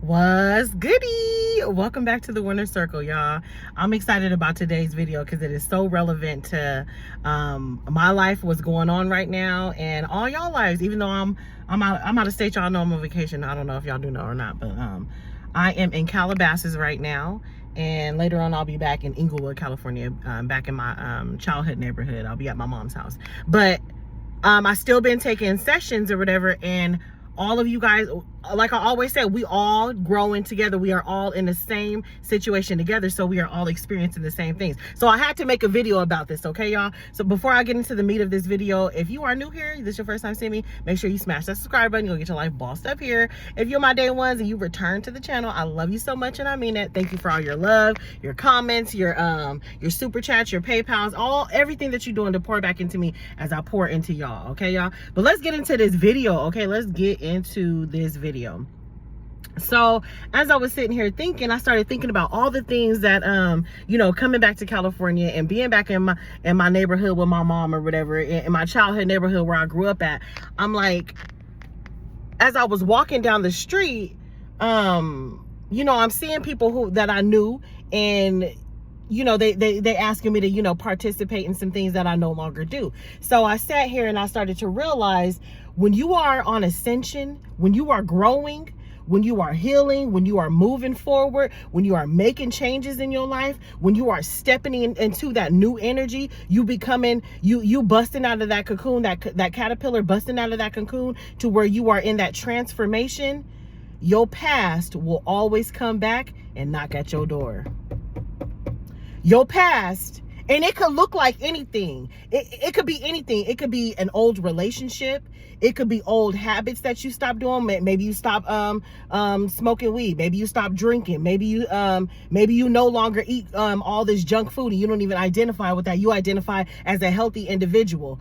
What's goody? Welcome back to the winner circle, y'all. I'm excited about today's video because it is so relevant to my life, what's going on right now, and all y'all lives. Even though I'm out of state, y'all know I'm on vacation. I don't know if y'all do know or not, but I am in Calabasas right now, and later on I'll be back in Inglewood, California, back in my childhood neighborhood. I'll be at my mom's house, but I still been taking sessions or whatever, and all of you guys, like I always said, we all growing together. We are all in the same situation together, so we are all experiencing the same things. So I had to make a video about this, okay, y'all? So before I get into the meat of this video, if you are new here, this is your first time seeing me, make sure you smash that subscribe button. You'll get your life bossed up here. If you're my day ones and you return to the channel, I love you so much, and I mean it. Thank you for all your love, your comments, your super chats, your PayPals, everything that you're doing to pour back into me as I pour into y'all, okay, y'all? But let's get into this video, okay? Let's get into this video. So as I was sitting here thinking, I started thinking about all the things that coming back to California and being back in my neighborhood with my mom or whatever, in my childhood neighborhood where I grew up at. I'm like, as I was walking down the street, I'm seeing people that I knew, and they asking me to participate in some things that I no longer do. So I sat here and I started to realize, when you are on ascension, when you are growing, when you are healing, when you are moving forward, when you are making changes in your life, when you are stepping into that new energy, you becoming, you busting out of that cocoon, that caterpillar busting out of that cocoon to where you are in that transformation, your past will always come back and knock at your door. Your past, and it could look like anything. It could be anything. It could be an old relationship. It could be old habits that you stopped doing. Maybe you stopped smoking weed. Maybe you stopped drinking. Maybe you no longer eat all this junk food, and you don't even identify with that. You identify as a healthy individual.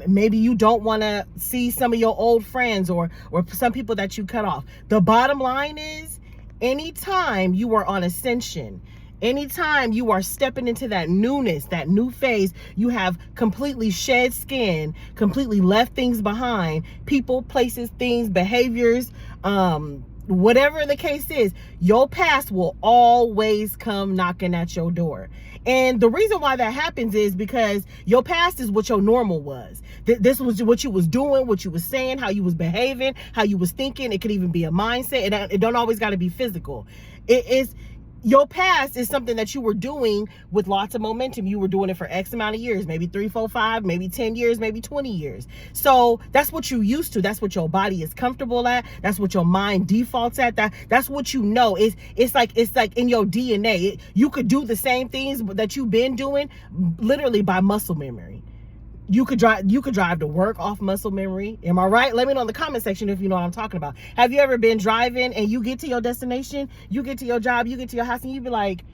Maybe you don't want to see some of your old friends or some people that you cut off. The bottom line is, anytime you are on ascension, anytime you are stepping into that newness, that new phase, you have completely shed skin, completely left things behind, people, places, things, behaviors, whatever the case is, your past will always come knocking at your door. And the reason why that happens is because your past is what your normal was. This was what you was doing, what you was saying, how you was behaving, how you was thinking. It could even be a mindset. It don't always got to be physical. Your past is something that you were doing with lots of momentum. You were doing it for X amount of years, maybe 3, 4, 5, maybe 10 years, maybe 20 years. So that's what you used to. That's what your body is comfortable at. That's what your mind defaults at. That's what you know. It's like in your DNA. You could do the same things that you've been doing literally by muscle memory. You could drive to work off muscle memory. Am I right? Let me know in the comment section if you know what I'm talking about. Have you ever been driving and you get to your destination, you get to your job, you get to your house, and you be like,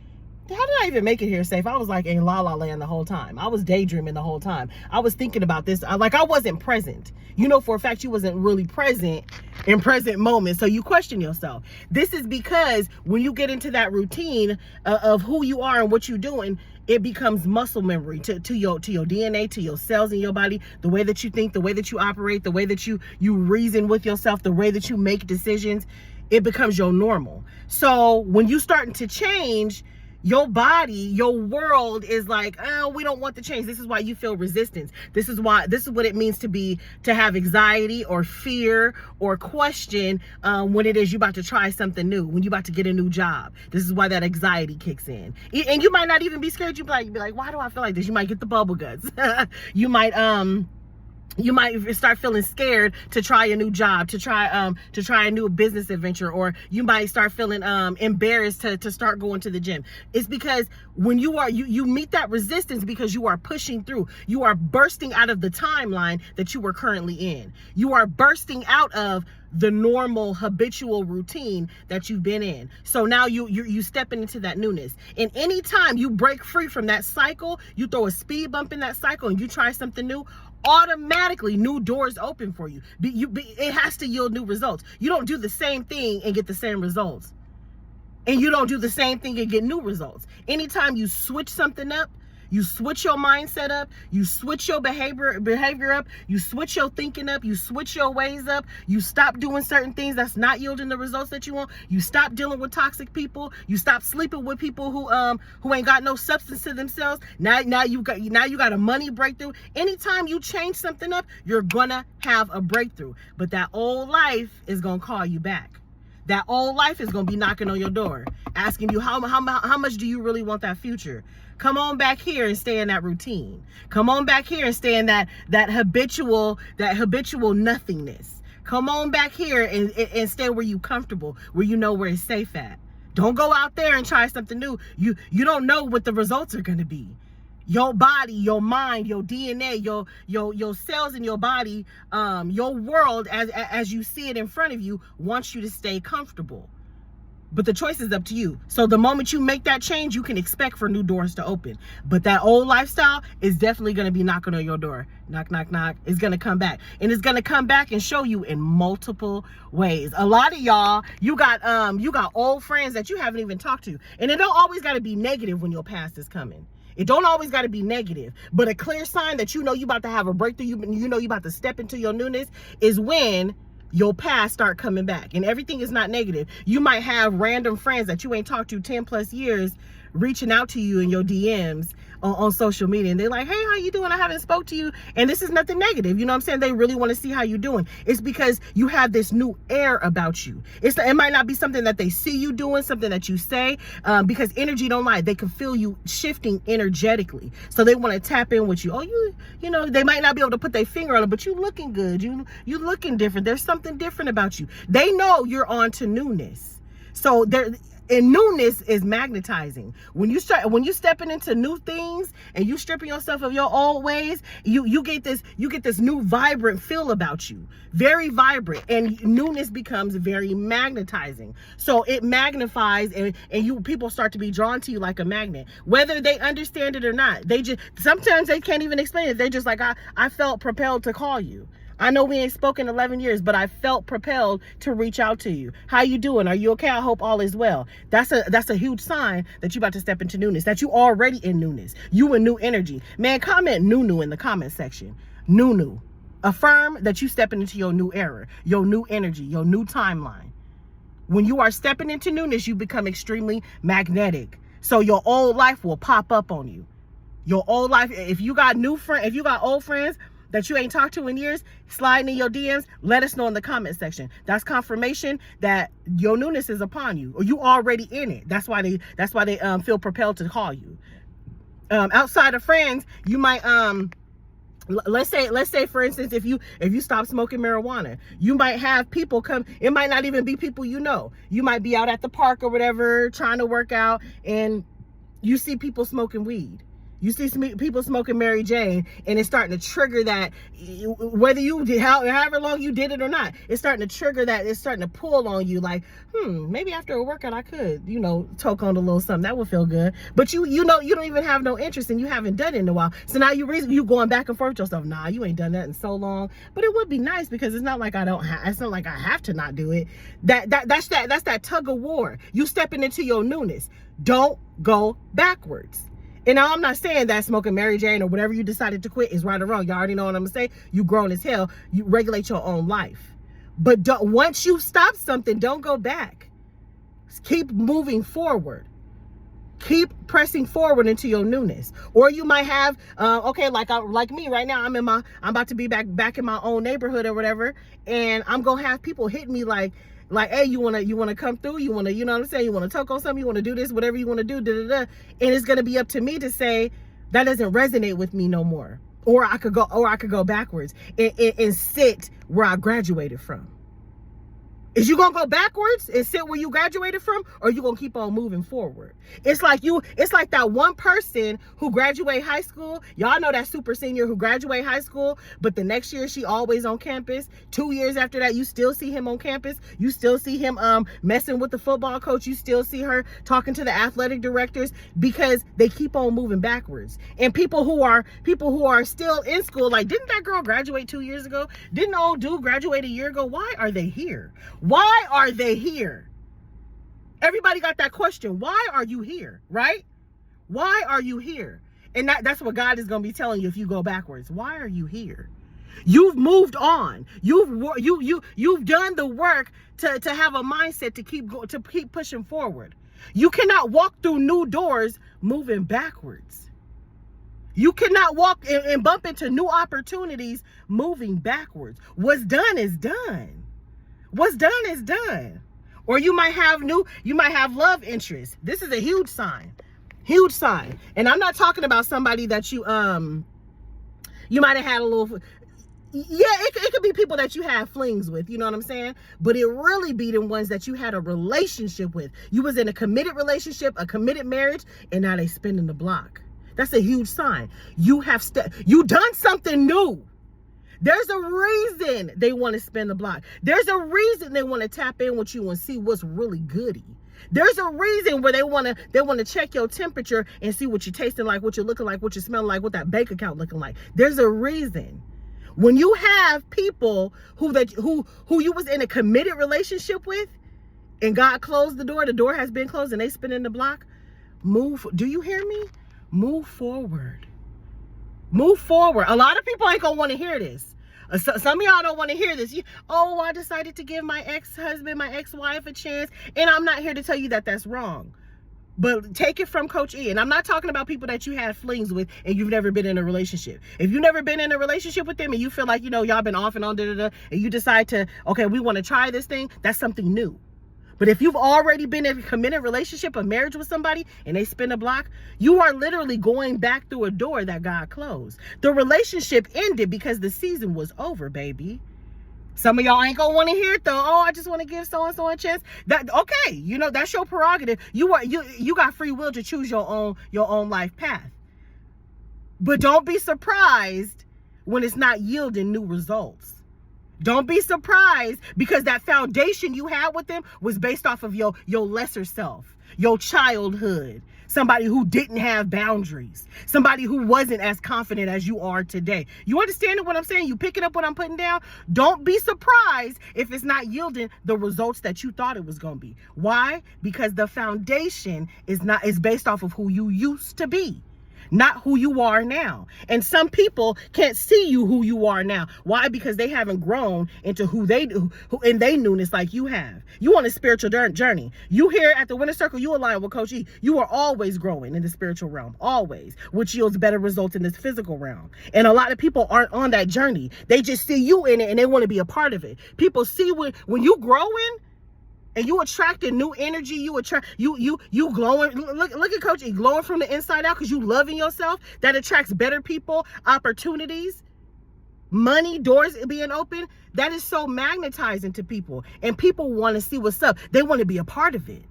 how did I even make it here safe? I was like in La La Land the whole time. I was daydreaming the whole time. I was thinking about this. I wasn't present. You know for a fact you wasn't really present in present moments. So you question yourself. This is because when you get into that routine of who you are and what you're doing, it becomes muscle memory to your DNA, to your cells in your body, the way that you think, the way that you operate, the way that you reason with yourself, the way that you make decisions. It becomes your normal. So when you starting to change, your body, your world is like, oh, we don't want the change. This is why you feel resistance. This is what it means to have anxiety or fear or question when it is you about to try something new, when you about to get a new job. This is why that anxiety kicks in. And you might not even be scared. You'd be like, why do I feel like this? You might get the bubble guts. You might start feeling scared to try a new job, to try a new business adventure, or you might start feeling embarrassed to start going to the gym. It's because when you meet that resistance because you are pushing through. You are bursting out of the timeline that you were currently in. You are bursting out of the normal habitual routine that you've been in. So now you stepping into that newness. And anytime you break free from that cycle, you throw a speed bump in that cycle and you try something new, automatically new doors open for you. It has to yield new results. You don't do the same thing and get the same results. And you don't do the same thing and get new results. Anytime you switch something up, You switch your mindset up, you switch your behavior up, you switch your thinking up, you switch your ways up, you stop doing certain things that's not yielding the results that you want, you stop dealing with toxic people, you stop sleeping with people who ain't got no substance to themselves. Now you got a money breakthrough. Anytime you change something up, you're gonna have a breakthrough. But that old life is gonna call you back. That old life is going to be knocking on your door, asking you how much do you really want that future? Come on back here and stay in that routine. Come on back here and stay in that habitual nothingness. Come on back here and stay where you comfortable, where you know where it's safe at. Don't go out there and try something new. You don't know what the results are going to be. Your body, your mind, your DNA, your cells in your body, your world as you see it in front of you wants you to stay comfortable. But the choice is up to you. So the moment you make that change, you can expect for new doors to open. But that old lifestyle is definitely going to be knocking on your door. Knock, knock, knock. It's going to come back. And it's going to come back and show you in multiple ways. A lot of y'all, you got old friends that you haven't even talked to. And it don't always got to be negative when your past is coming. It don't always got to be negative, but a clear sign that you know you about to have a breakthrough, you know you about to step into your newness is when your past start coming back. And everything is not negative. You might have random friends that you ain't talked to 10 plus years reaching out to you in your DMs on social media, and they're like, hey, how you doing? I haven't spoke to you. And this is nothing negative. You know what I'm saying? They really want to see how you're doing. It's because you have this new air about you. It might not be something that they see you doing, something that you say, because energy don't lie. They can feel you shifting energetically. So they want to tap in with you. Oh, you know, they might not be able to put their finger on it, but you looking good. You looking different. There's something different about you. They know you're on to newness. So and newness is magnetizing. When you stepping into new things and you stripping yourself of your old ways, you get this new vibrant feel about you, very vibrant, and newness becomes very magnetizing. So it magnifies, and people start to be drawn to you like a magnet, whether they understand it or not. Sometimes they can't even explain it. They just like, I felt propelled to call you. I know we ain't spoken 11 years, but I felt propelled to reach out to you. How you doing? Are you okay? I hope all is well. That's a huge sign that you about to step into newness, that you already in newness. You in new energy. Man, comment new in the comment section. New. Affirm that you stepping into your new era, your new energy, your new timeline. When you are stepping into newness, you become extremely magnetic. So your old life will pop up on you. Your old life, if you got old friends that you ain't talked to in years, sliding in your DMs, let us know in the comment section. That's confirmation that your newness is upon you, or you already in it. That's why they feel propelled to call you. Outside of friends, you might let's say for instance, if you stop smoking marijuana, you might have people come. It might not even be people you know. You might be out at the park or whatever trying to work out, and you see people smoking weed. You see people smoking Mary Jane, and it's starting to trigger that, whether however long you did it or not, it's starting to trigger that. It's starting to pull on you like, maybe after a workout I could, toke on a little something. That would feel good. But you don't even have no interest, and you haven't done it in a while. So now you going back and forth with yourself. Nah, you ain't done that in so long. But it would be nice, because it's not like it's not like I have to not do it. That's that tug of war. You stepping into your newness. Don't go backwards. And now I'm not saying that smoking Mary Jane or whatever you decided to quit is right or wrong. You already know what I'm gonna say. You grown as hell. You regulate your own life. But once you stop something, don't go back. Keep moving forward. Keep pressing forward into your newness. Or you might have, like me right now, I'm about to be back in my own neighborhood or whatever, and I'm gonna have people hit me like, hey, you wanna come through? You wanna, you know what I'm saying? You wanna talk on something? You wanna do this? Whatever you wanna do, And it's gonna be up to me to say that doesn't resonate with me no more. Or I could go backwards and sit where I graduated from. Is you gonna go backwards and sit where you graduated from, or you gonna keep on moving forward? It's like that one person who graduated high school. Y'all know that super senior who graduated high school, but the next year she always on campus. 2 years after that, you still see him on campus. You still see him messing with the football coach. You still see her talking to the athletic directors, because they keep on moving backwards. And people who are still in school, like, didn't that girl graduate 2 years ago? Didn't the old dude graduate a year ago? Why are they here? Why are they here? Everybody got that question. Why are you here, right? Why are you here? And that's what God is going to be telling you if you go backwards. Why are you here? You've moved on. You've done the work to have a mindset to keep pushing forward. You cannot walk through new doors moving backwards. You cannot walk and bump into new opportunities moving backwards. What's done is done. What's done is done. Or you might have love interests. This is a huge sign. Huge sign. And I'm not talking about somebody that you might have had a little, it could be people that you have flings with, you know what I'm saying? But it really be the ones that you had a relationship with. You was in a committed relationship, a committed marriage, and now they spinning the block. That's a huge sign. You done something new. There's a reason they want to spin the block. There's a reason they want to tap in with you and see what's really goody. There's a reason where they want to check your temperature and see what you're tasting like, what you're looking like, what you're smelling like, what that bank account looking like. There's a reason. When you have people who you was in a committed relationship with, and God closed the door has been closed, and they spinning the block, do you hear me? Move forward. Move forward. A lot of people ain't gonna want to hear this. Some of y'all don't want to hear this. I decided to give my ex-husband, my ex-wife a chance, and I'm not here to tell you that that's wrong. But take it from Coach E. And I'm not talking about people that you had flings with and you've never been in a relationship. If you've never been in a relationship with them and you feel like, y'all been off and on, and you decide to, okay, we want to try this thing, that's something new. But if you've already been in a committed relationship, a marriage with somebody, and they spin a block, you are literally going back through a door that God closed. The relationship ended because the season was over, baby. Some of y'all ain't gonna want to hear it though. Oh, I just want to give so-and-so a chance. Okay, that's your prerogative. You got free will to choose your own life path. But don't be surprised when it's not yielding new results. Don't be surprised because that foundation you had with them was based off of your lesser self, your childhood, somebody who didn't have boundaries, somebody who wasn't as confident as you are today. You understand what I'm saying? You picking up what I'm putting down? Don't be surprised if it's not yielding the results that you thought it was going to be. Why? Because the foundation is based off of who you used to be, not who you are now. And some people can't see you who you are now. Why? Because they haven't grown into who in their newness like you have. You on a spiritual journey. You here at the Winner Circle, you align with Coach E. You are always growing in the spiritual realm, always, which yields better results in this physical realm. And a lot of people aren't on that journey. They just see you in it and they want to be a part of it. People see when you growing, and you attracting new energy, you glowing. Look at Coach E, glowing from the inside out because you loving yourself. That attracts better people, opportunities, money, doors being open. That is so magnetizing to people. And people want to see what's up. They want to be a part of it.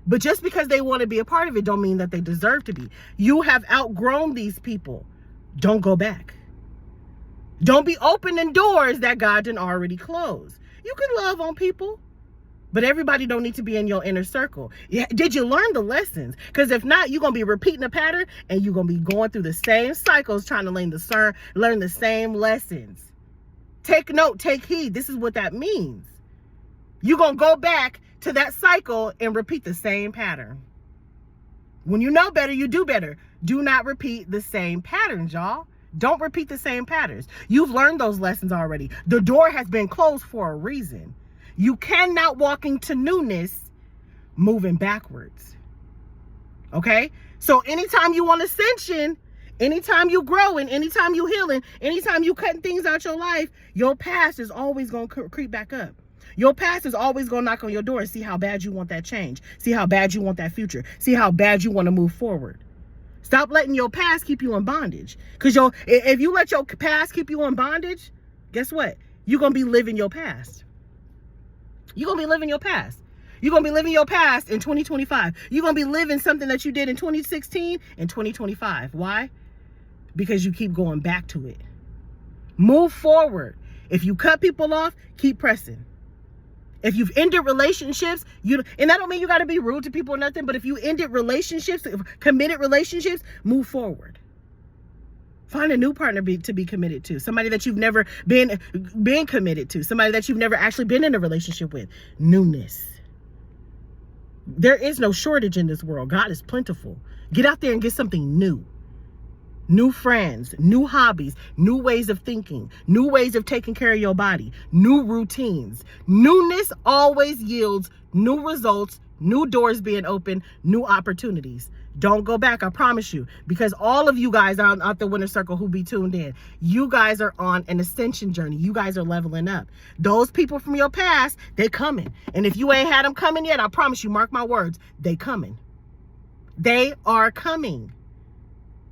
But just because they want to be a part of it don't mean that they deserve to be. You have outgrown these people. Don't go back. Don't be opening doors that God didn't already close. You can love on people, but everybody don't need to be in your inner circle. Did you learn the lessons? Because if not, you're going to be repeating a pattern and you're going to be going through the same cycles trying to learn the same lessons. Take note, take heed. This is what that means. You're going to go back to that cycle and repeat the same pattern. When you know better, you do better. Do not repeat the same patterns, y'all. Don't repeat the same patterns. You've learned those lessons already. The door has been closed for a reason. You cannot walk into newness moving backwards. Okay? So anytime you want ascension, anytime you growing, anytime you healing, anytime you cutting things out your life, your past is always going to creep back up. Your past is always going to knock on your door and see how bad you want that change. See how bad you want that future. See how bad you want to move forward. Stop letting your past keep you in bondage. Because if you let your past keep you in bondage, guess what? You're going to be living your past. You're going to be living your past. You're going to be living your past in 2025. You're going to be living something that you did in 2016 and 2025. Why? Because you keep going back to it. Move forward. If you cut people off, keep pressing. If you've ended relationships, and that don't mean you got to be rude to people or nothing, but if you ended relationships, committed relationships, move forward. Find a new partner to be committed to. Somebody that you've never been committed to. Somebody that you've never actually been in a relationship with. Newness. There is no shortage in this world. God is plentiful. Get out there and get something new. new friends, new hobbies, new ways of thinking, new ways of taking care of your body, new routines. Newness always yields new results, new doors being open, new opportunities. Don't go back, I promise you, because all of you guys out the Winner Circle who be tuned in, you guys are on an ascension journey. You guys are leveling up. Those people from your past, they coming. And if you ain't had them coming yet, I promise you, mark my words, they coming. They are coming.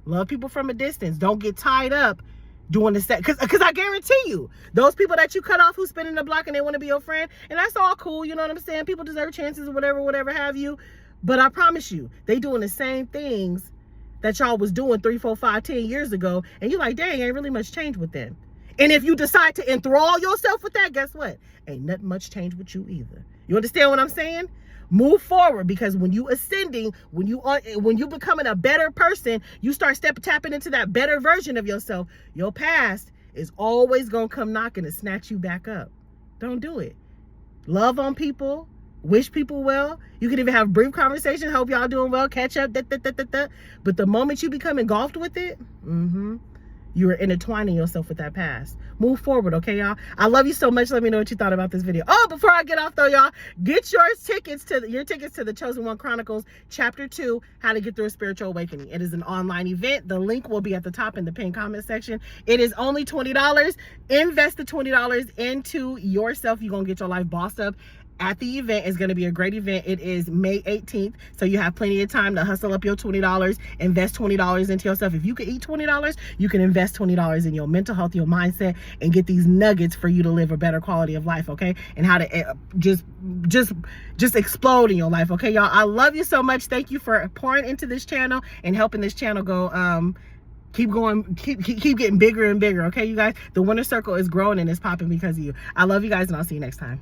Love people from a distance. Don't get tied up doing the set. Because I guarantee you, those people that you cut off who's spinning the block and they want to be your friend, and that's all cool, you know what I'm saying? People deserve chances or whatever have you. But I promise you, they doing the same things that y'all was doing 3, 4, 5, 10 years ago. And you're like, dang, ain't really much change with them. And if you decide to enthrall yourself with that, guess what? Ain't nothing much change with you either. You understand what I'm saying? Move forward, because when you ascending, when you becoming a better person, you start tapping into that better version of yourself. Your past is always gonna come knocking and snatch you back up. Don't do it. Love on people, wish people well. You can even have brief conversations. Hope y'all doing well. Catch up. But the moment you become engulfed with it, you are intertwining yourself with that past. Move forward, okay, y'all? I love you so much. Let me know what you thought about this video. Oh, before I get off though, y'all, get your tickets to the Chosen One Chronicles Chapter 2, How to Get Through a Spiritual Awakening. It is an online event. The link will be at the top in the pinned comment section. It is only $20. Invest the $20 into yourself. You're gonna get your life bossed up at the event. Is going to be a great event. It is May 18th, so you have plenty of time to hustle up your $20, invest $20 into yourself. If you could eat $20, you can invest $20 in your mental health, your mindset, and get these nuggets for you to live a better quality of life, okay? And how to just explode in your life, okay, y'all? I love you so much. Thank you for pouring into this channel and helping this channel go keep getting bigger and bigger, okay, you guys? The Winner Circle is growing and it's popping because of you. I love you guys, and I'll see you next time.